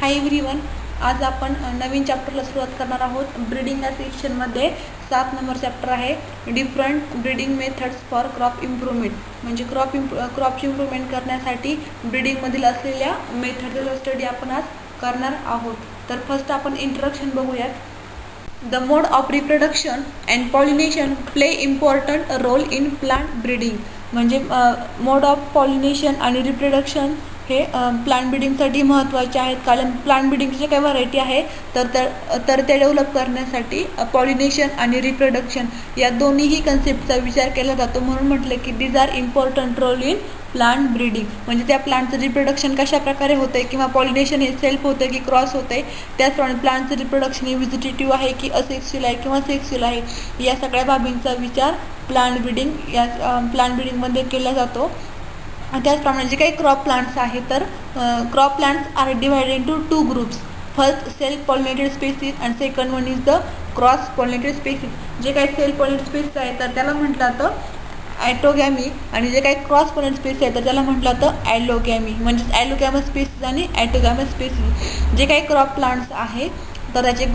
Hi everyone, आज आपण नवीन चॅप्टरला सुरुवात करणार आहोत. ब्रीडिंग या सेक्शनमध्ये 7 नंबर चॅप्टर आहे. Different breeding methods for crop improvement. म्हणजे क्रॉपची इम्प्रूव्हमेंट करण्यासाठी ब्रीडिंगमधील असलेल्या मेथडचा स्टडी आपण आज करणार आहोत. तर फर्स्ट आपण इंट्रोडक्शन बघूयात. The mode of reproduction and pollination play important role in plant breeding. म्हणजे मोड ऑफ पॉलिनेशन आणि रिप्रोडक्शन हे प्लांट ब्रीडिंगसाठी महत्त्वाचे आहेत. कारण प्लांट ब्रीडिंगचे काही व्हरायटी आहे तर ते डेव्हलप करण्यासाठी पॉलिनेशन आणि रिप्रोडक्शन या दोन्हीही कन्सेप्टचा विचार केला जातो. म्हणून म्हटलं की these are important role in plant breeding. म्हणजे त्या प्लांटचं रिप्रोडक्शन कशा प्रकारे होते किंवा पॉलिनेशन हे सेल्फ होते की क्रॉस होते, त्याचप्रमाणे प्लांटचं रिप्रोडक्शन हे व्हिजिटेटिव्ह आहे की असेक्स्युअल आहे किंवा सेक्स्युअल आहे, या सगळ्या बाबींचा विचार प्लांट ब्रीडिंगमध्ये केला जातो. त्याचप्रमाणे जे काही क्रॉप प्लांट्स आहेत तर crop plants are divided into 2 groups. First self pollinated species and second one is the cross pollinated species. जे काही सेल्फ पॉलिनेटेड स्पेसीज आहे तर त्याला म्हटलं जातं ॲटोगॅमी, आणि जे काही क्रॉस पॉलिनेटेड स्पेसीज आहे तर त्याला म्हटलं जातं ॲलोगॅमी. म्हणजे ॲलोगॅमस स्पेसीज आणि ॲटोगॅमस स्पेसीज. जे काही क्रॉप प्लांट्स आहे तर त्याचे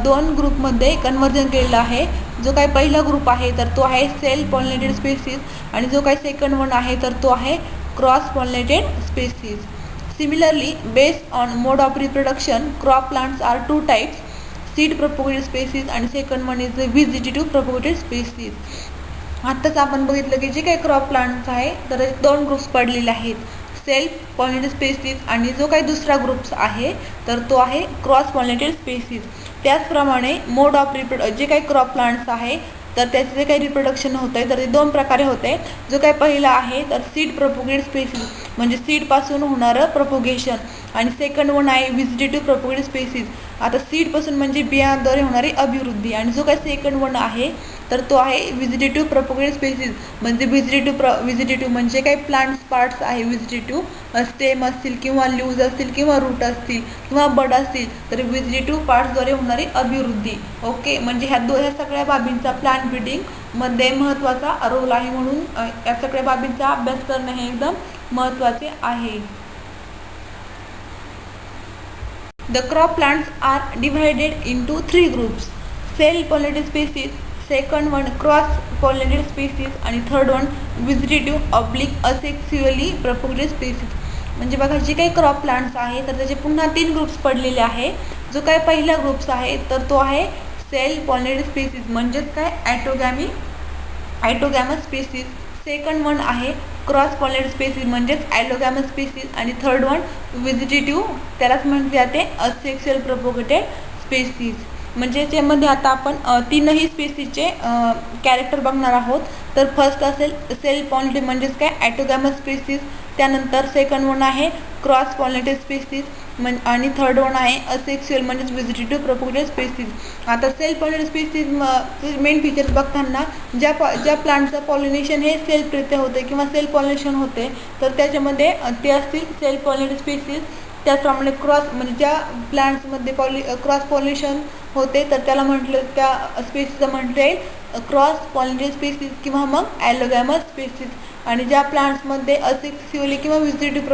दोन ग्रुपमध्ये कन्व्हर्जन केलेलं आहे. जो काही पहिला ग्रुप आहे तर तो आहे सेल्फ पॉलिनेटेड स्पेसीज आणि जो काही सेकंड वन आहे तर तो आहे cross pollinated species. Similarly based on mode of reproduction crop plants are 2 types, seed propagated species आणि second one is the vegetative propagated species. आत्ताच आपण बघितलं की जे काही क्रॉप प्लांट्स आहे तर 2 ग्रुप्स पडलेले आहेत, सेल्फ पॉलिनेटेड स्पेसीज आणि जो काही दुसरा ग्रुप्स आहे तर तो आहे क्रॉस पॉलिनेटेड स्पेसीज. त्याचप्रमाणे मोड ऑफ जे काही क्रॉप प्लांट्स आहे तर त्याचे जे काही रिप्रोडक्शन होत आहे तर ते 2 प्रकारे होते. जो काही पहिला आहे तर सीड प्रोपोगेटेड स्पेसीज म्हणजे सीडपासून होणारं प्रोपोगेशन, आणि सेकंड वन आहे व्हिजिटेटिव्ह प्रोपोगेटेड स्पेसीज. आता सीडपासून म्हणजे बियाद्वारे होणारी अभिवृद्धी, आणि जो काही सेकंड वन आहे तर तो आहे व्हिजिटेटिव्ह प्रोपोगेटेड स्पेसीज. म्हणजे व्हिजिटेटिव्ह म्हणजे काही प्लांट्स पार्ट्स आहे व्हिजिटेटिव्ह, स्टेम असतील किंवा लीव्ज असतील किंवा रूट असतील किंवा बड असतील तर व्हिजिटेटिव्ह पार्ट्सद्वारे होणारी अभिवृद्धी. ओके, म्हणजे ह्या सगळ्या बाबींचा प्लांट ब्रीडिंगमध्ये महत्त्वाचा रोल आहे. म्हणून या सगळ्या बाबींचा अभ्यास करणं हे एकदम महत्त्वाचे आहे. The crop plants are divided into 3 groups, self-pollinated species, second one cross-pollinated species आणि third one vegetative/asexually propagated species. म्हणजे बघा जे काही क्रॉप प्लांट्स आहे तर त्याचे पुन्हा 3 ग्रुप्स पडलेले आहे. जो काही पहिला ग्रुप्स आहे तर तो आहे सेल्फ पॉलिनेटेड स्पेसीज म्हणजेच काय ॲटोगॅमस स्पेसीज. सेकंड वन आहे क्रॉस पॉलिनेटेड स्पेसीज म्हणजेच ॲलोगॅमस स्पेसीज आणि थर्ड वन व्हिजिटेटिव्ह, त्यालाच म्हटले जाते असेक्स्युअल प्रोपोगेटेड स्पेसीज. म्हणजे त्यामध्ये आता आपण 3ही स्पेसीजचे कॅरेक्टर बघणार आहोत. तर फर्स्ट असेल सेल्फ पॉलिनेटेड म्हणजेच काय ॲटोगॅमस स्पेसीज, त्यानंतर सेकंड वन आहे क्रॉस पॉलिनेटेड स्पेसीज आणि थर्ड वन आहे असेक्स्युअल म्हणजेच व्हिजिटेटिव्ह प्रोपोगेटेड स्पेसीज. आता self pollinated species main features बघताना ज्या प्लांटचं पॉलिनेशन हे सेल्फरित्या होते किंवा सेल्फ पॉलिनेशन होते तर त्याच्यामध्ये ते असतील सेल्फ पॉलिनेटेड स्पेसीज. त्याचप्रमाणे म्हणजे ज्या प्लांट्समध्ये क्रॉस पॉलिनेशन होते तर त्याला त्या स्पेसीजचं म्हटलं येईल क्रॉस पॉलिनेटेड स्पेसीज किंवा मग ॲलोगॅमस स्पेसीज. आणि ज्या प्लांट्समध्ये असेक्स्युअली किंवा व्हिजिटेटिव्ह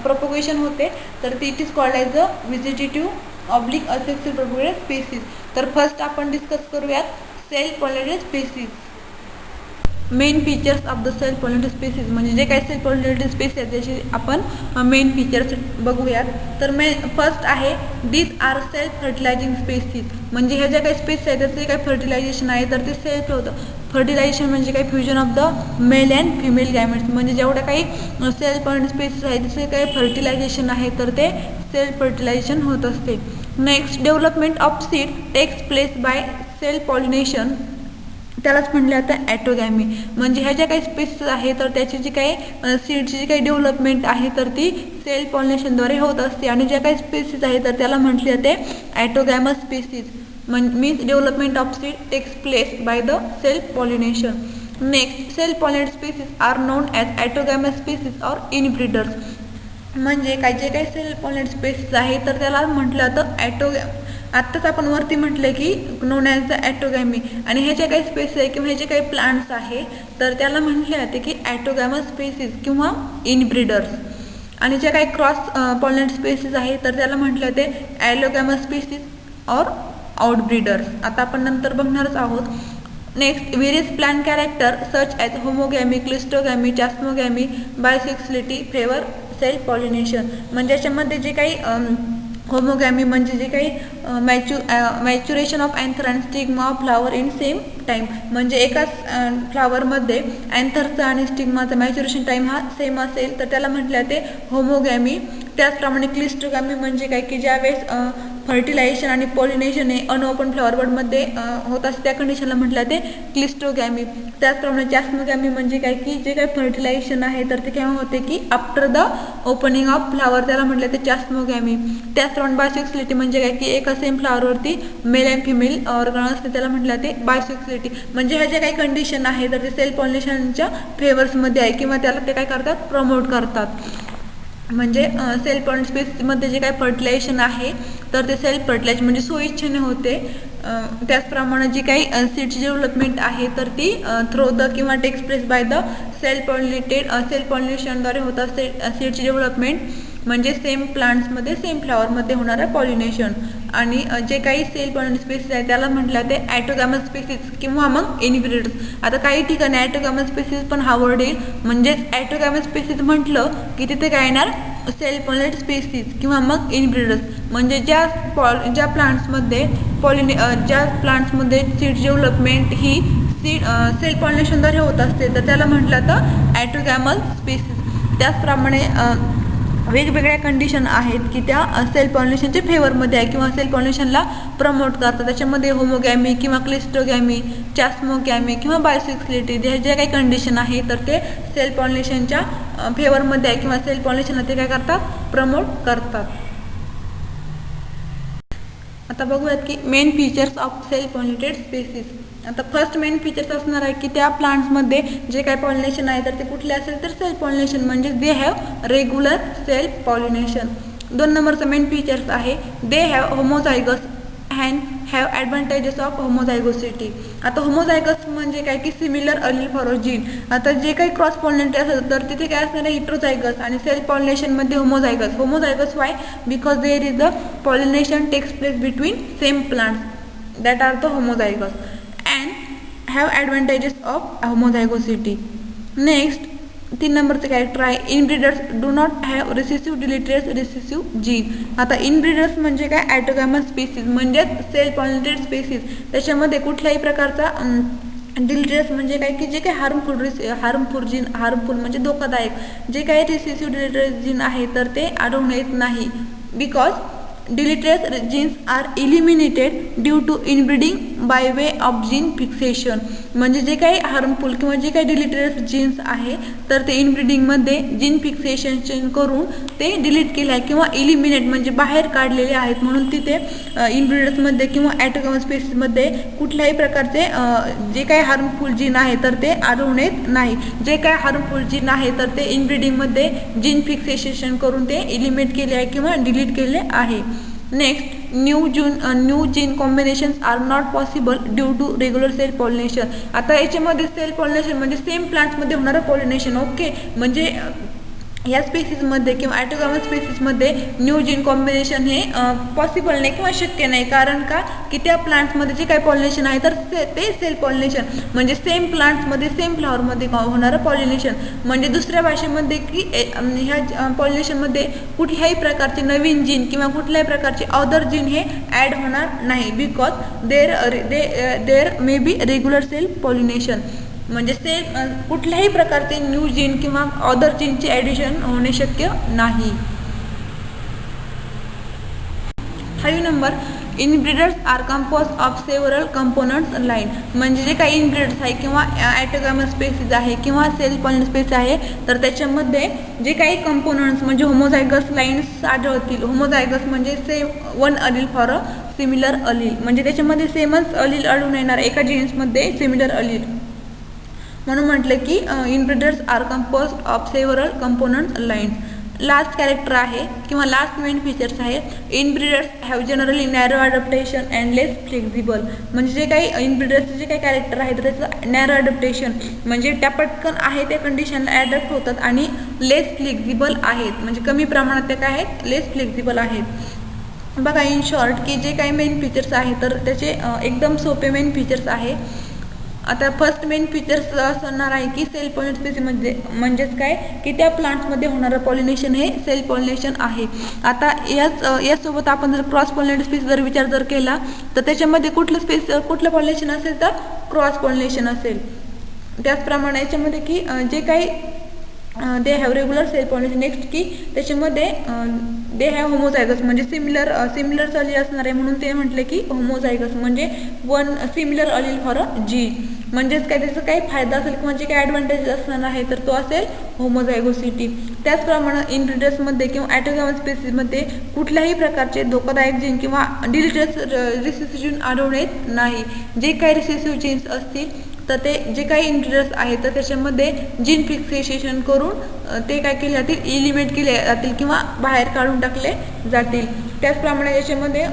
प्रोपोगेशन होते तर it is called as a vegetative asexual propagated species. तर फर्स्ट आपण डिस्कस करूयात self pollinated species. Main features of the self pollinated species म्हणजे जे काही सेल्फ पॉलिनेटेड स्पेसीज आहेत त्याचे आपण मेन फीचर्स बघूयात. तर फर्स्ट आहे these are self fertilising species. म्हणजे ह्या ज्या काही स्पेसीज आहेत त्याचे काही फर्टिलायझेशन आहे तर ते सेल्फ होतं. फर्टिलायझेशन म्हणजे काही fusion of the male and female gametes. म्हणजे जेवढ्या काही सेल्फ पॉलिनेटेड स्पेसीज आहेत त्याचे काही फर्टिलायझेशन आहे तर ते सेल्फ फर्टिलायझेशन होत असते. Next development of seed takes place by self pollination, त्यालाच म्हटलं जातं ॲटोगॅमी. म्हणजे ह्या ज्या काही स्पेसीज आहे तर त्याची जी काही सीडची जी काही डेव्हलपमेंट आहे तर ती सेल्फ पॉलिनेशनद्वारे होत असते. आणि ज्या काही स्पेसीज आहे तर त्याला म्हटले जाते autogamous species. Means development of seed takes place by the self pollination. Next self pollinated species are known as autogamous species or inbreeders. म्हणजे जे काही सेल्फ पॉलिनेटेड स्पेसीज आहे तर त्याला म्हटलं जातं आत्ताच आपण वरती म्हटलं की नोन ॲज द ॲटोगॅमी. आणि हे जे काही स्पेसीज आहे किंवा हे जे काही प्लांट्स आहे तर त्याला म्हटले जाते की ॲटोगॅमस स्पेसीज किंवा इनब्रीडर्स. आणि जे काही क्रॉस पॉलिनेटेड स्पेसीज आहे तर त्याला म्हटलं ते ॲलोगॅमस स्पेसीज और आउटब्रीडर्स. आता आपण नंतर बघणारच आहोत. Next, various plant character such as homogamy, cleistogamy, chasmogamy, bisexuality favour self pollination. म्हणजे याच्यामध्ये जे काही होमोगॅमी म्हणजे जे काही maturation of anther and stigma of flower in same time, म्हणजे एकाच फ्लावरमध्ये अँथरचा आणि स्टिग्माचा मॅच्युरेशन टाईम हा सेम असेल तर त्याला म्हटलं ते होमोगॅमी. त्याचप्रमाणे क्लिस्टोगॅमी म्हणजे काय की ज्यावेळेस फर्टिलायझेशन आणि पॉलिनेशन हे अनओपन फ्लॉवरबडमध्ये होत असते त्या कंडिशनला म्हटलं ते क्लिस्टोगॅमी. त्याचप्रमाणे चास्मोगॅमी म्हणजे काय की जे काही फर्टिलायझेशन आहे तर ते केव्हा होते की after the opening of flower, त्याला म्हटलं ते चास्मोगॅमी. त्याचप्रमाणे बायसेक्सुअलिटी म्हणजे काय की एका सेम फ्लावरवरती मेल अँड फिमेल ऑर्गन असते त्याला म्हटलं ते बायसेक्सुअलिटी. म्हणजे ह्या ज्या काही कंडिशन आहे तर ते सेल्फ पॉलिनेशनच्या फेवर्समध्ये आहे किंवा त्याला ते काय करतात प्रमोट करतात. म्हणजे सेल्फ स्पेसमध्ये जे काही फर्टिलायझेशन आहे तर ते सेल्फ फर्टिलायझेशन म्हणजे स्वइच्छेने होते. त्याचप्रमाणे जी काही सीडची डेव्हलपमेंट आहे तर ती थ्रू द किंवा takes place by the self पॉलिनेशनद्वारे होत असते सीडची डेव्हलपमेंट. म्हणजे सेम प्लांट्समध्ये सेम फ्लॉवरमध्ये होणारं पॉलिनेशन. आणि जे काही सेल्फ पॉलिनेटेड स्पेसीज आहे त्याला म्हटलं ते ॲटोगॅमस स्पेसीज किंवा मग इनब्रीडर्स. आता काही ठिकाणी ॲटोगॅमस स्पेसीज पण हा वर्ड येईल. म्हणजेच ॲटोगॅमस स्पेसीज म्हटलं की तिथे काय येणार सेल्फ पॉलिनेटेड स्पेसीज किंवा मग इनब्रीडर्स. म्हणजे ज्या प्लांट्समध्ये सीड डेव्हलपमेंट ही सेल्फ पॉलिनेशनद्वारे होत असते तर त्याला म्हटलं तर ॲटोगॅमल स्पेसीज. त्याचप्रमाणे वेगवेगळ्या कंडिशन आहेत की त्या सेल्फ पॉलिनेशनच्या फेवरमध्ये आहे किंवा सेल्फ पॉलिनेशनला प्रमोट करतात. त्याच्यामध्ये होमोगॅमी किंवा क्लिस्टोगॅमी, चास्मोगॅमी किंवा बायसेक्सुअलिटी ज्या काही कंडिशन आहे तर ते सेल्फ पॉलिनेशनच्या फेवरमध्ये आहे किंवा सेल्फ पॉलिनेशनला ते काय करतात प्रमोट करतात. आता बघूयात की main features of self pollinated species. आता फर्स्ट मेन फीचर्स असणार आहे की त्या प्लांट्समध्ये जे काही पॉलिनेशन आहे तर ते कुठले असेल तर सेल्फ पॉलिनेशन म्हणजे they have regular self pollination. 2 नंबरचं मेन फीचर्स आहे they have homozygous and have advantages of homozygosity. आता होमोझायगस म्हणजे काय की सिमिलर अलील फॉर जीन. आता जे काही क्रॉस पॉलिनेटेड असेल तर तिथे काय असणार आहे हिट्रोझायगस आणि सेल्फ पॉलिनेशनमध्ये homozygous why because there is the pollination takes place between same plants that are the homozygous and have advantages of homozygosity. Next, 3 नंबरचं कॅरेक्टर आहे inbreeders do not have recessive deleterious recessive gene. आता inbreeders म्हणजे काय autogamous species म्हणजेच self pollinated species. त्याच्यामध्ये कुठल्याही प्रकारचा डिलिटरीस म्हणजे काय की जे काही हार्मफुल म्हणजे धोकादायक जे काही रिसेसिव्ह डिलिटरीस जीन आहे तर ते आढळून येत नाही. Because deleterious genes are eliminated due to inbreeding by way of gene fixation. म्हणजे जे काही हार्मफुल किंवा जे काही डिलिटरीयस जीन्स आहे तर ते इनब्रीडिंगमध्ये जीन फिक्सेशन करून ते डिलीट केले आहे किंवा इलिमिनेट म्हणजे बाहेर काढलेले आहेत. म्हणून तिथे इनब्रीडर्समध्ये किंवा ॲटोगॅमस स्पेसीजमध्ये कुठल्याही प्रकारचे जे काही हार्मफुल जीन आहे तर ते आढळून येत नाही. जे काही हार्मफुल जीन आहे तर ते इनब्रीडिंगमध्ये जीन फिक्सेशन करून ते इलिमिनेट केले आहे किंवा डिलीट केले आहे. Next, new gene combinations are not possible due to regular self pollination. आता याच्यामध्ये सेल्फ पॉलिनेशन म्हणजे सेम प्लांट्समध्ये होणारं पॉलिनेशन. ओके, म्हणजे या स्पेसीजमध्ये किंवा ॲटोगॅमस स्पेसीजमध्ये न्यू जीन कॉम्बिनेशन हे पॉसिबल नाही किंवा शक्य नाही. कारण का की त्या प्लांट्समध्ये जे काही पॉलिनेशन आहे तर ते सेल्फ पॉलिनेशन म्हणजे सेम प्लांट्समध्ये सेम फ्लॉवरमध्ये होणारं पॉलिनेशन. म्हणजे दुसऱ्या भाषेमध्ये की ह्या पॉलिनेशनमध्ये कुठल्याही प्रकारचे नवीन जीन किंवा कुठल्याही प्रकारचे अदर जीन हे ॲड होणार नाही. Because there may be regular self pollination म्हणजे कुठल्याही प्रकारचे न्यू जीन किंवा अदर जीनचे ॲडिशन होणे शक्य नाही. 5 number, inbreeders are compose of several components line. म्हणजे जे काही इनब्रीडर्स आहे किंवा ॲटोगॅमस स्पेसीज आहे किंवा सेल्फ पॉलिनेटेड स्पेस आहे तर त्याच्यामध्ये जे काही कंपोनंट्स म्हणजे होमोझायगस लाईन्स आढळतील. होमोझायगस म्हणजे same one allele for a similar allele म्हणजे त्याच्यामध्ये सेमच अलील आढळून येणार एका जीन्समध्ये सिमिलर अलील. म्हणून म्हटलं की inbreeders are compose of several component lines. Last character आहे किंवा लास्ट मेन फीचर्स आहे. Inbreeders have generally narrow adaptation and less flexible. म्हणजे जे काही इनब्रीडर्सचे जे काही कॅरेक्टर आहे तर त्याचं नॅरो अडॅप्टेशन म्हणजे त्या पटकन आहे त्या कंडिशनला ॲडॅप्ट होतात आणि लेस फ्लेक्झिबल आहेत म्हणजे कमी प्रमाणात ते काय आहेत लेस फ्लेक्झिबल आहेत. बघा इन शॉर्ट की जे काही मेन फीचर्स आहे तर त्याचे एकदम सोपे मेन फीचर्स आहे. आता फर्स्ट मेन फीचर्स असणार आहे की सेल्फ पॉलिनेट स्पीसीमध्ये म्हणजेच काय की त्या प्लांट्समध्ये होणारं पॉलिनेशन हे सेल्फ पॉलिनेशन आहे. आता यासोबत आपण जर क्रॉस पॉलिनेट स्पीस जर विचार जर केला तर त्याच्यामध्ये कुठलं पॉलिनेशन असेल तर क्रॉस पॉलिनेशन असेल. त्याचप्रमाणे याच्यामध्ये की जे काही they have regular self pollination. Next की त्याच्यामध्ये दे हॅव होमोझायगस म्हणजे सिमिलर अलील असणार आहे म्हणून ते म्हटले की होमोझायगस म्हणजे one similar allele for a gene. म्हणजेच काय त्याचा काही फायदा असेल किंवा जे काही ॲडव्हान्टेज असणार आहे तर तो असेल होमोझायगोसिटी. त्याचप्रमाणे इनब्रीडर्समध्ये किंवा ॲटोगॅमस स्पेसीसमध्ये कुठल्याही प्रकारचे धोकादायक जीन किंवा डिलिटस रिसेसिव्ह जीन आढळून येत नाही. जे काही रिसेसिव्ह जीन्स असतील तर ते जे काही इनब्रीडर्स आहेत तर त्याच्यामध्ये जीन फिक्सेशन करून ते काय केले जातील इलिमिनेट केले जातील किंवा बाहेर काढून टाकले जातील. त्याचप्रमाणे याच्यामध्ये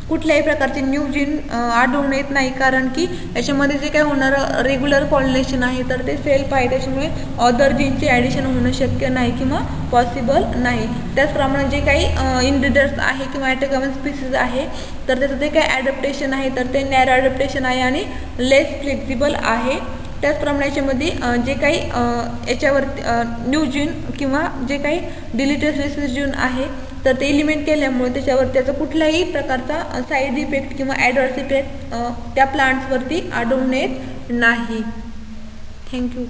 कुठल्याही प्रकारचे न्यू जीन आढळून येत नाही कारण की याच्यामध्ये जे काही होणारं रेग्युलर पॉलिनेशन आहे तर ते सेल्फ आहे त्याच्यामुळे अदर जीनचे ॲडिशन होणं शक्य नाही किंवा पॉसिबल नाही. त्याचप्रमाणे जे काही इनब्रीडर्स आहे किंवा ॲटोगॅमस स्पीसीज आहे तर त्याचं जे काही ॲडॅप्टेशन आहे तर ते नॅरो ॲडॅप्टेशन आहे आणि लेस फ्लेक्झिबल आहे. त्याचप्रमाणे याच्यामध्ये जे काही याच्यावरती न्यू जीन किंवा जे काही डिलिटेड रिसेसिव्ह जीन आहे तर ते इलिमिनेट केल्यामुळे त्याच्यावर त्याचा कुठल्याही प्रकारचा साईड इफेक्ट किंवा ॲडवर्स इफेक्ट त्या प्लांट्सवरती आढळून येत नाही. थँक्यू.